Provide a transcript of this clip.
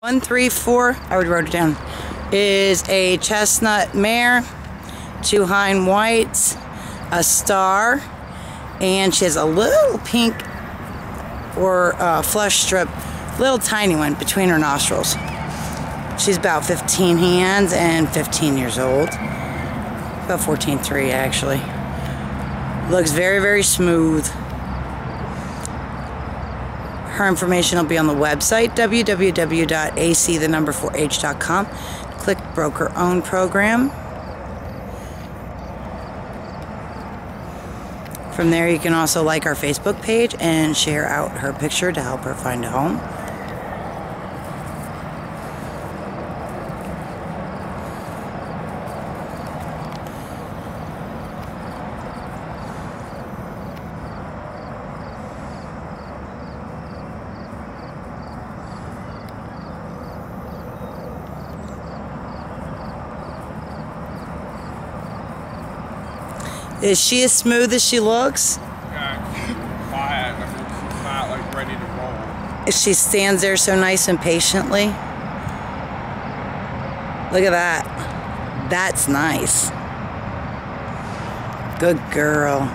134, I already wrote it down, is a chestnut mare, 2 hind whites, a star, and she has a little pink or flesh strip, little tiny one between her nostrils. She's about 15 hands and 15 years old. About 14.3 actually. Looks very, very smooth. Her information will be on the website, www.ac4h.com. Click Broker Owned Program. From there, you can also like our Facebook page and share out her picture to help her find a home. Is she as smooth as she looks? Yeah, quiet. I mean, she's not like ready to roll. She stands there so nice and patiently. Look at that. That's nice. Good girl.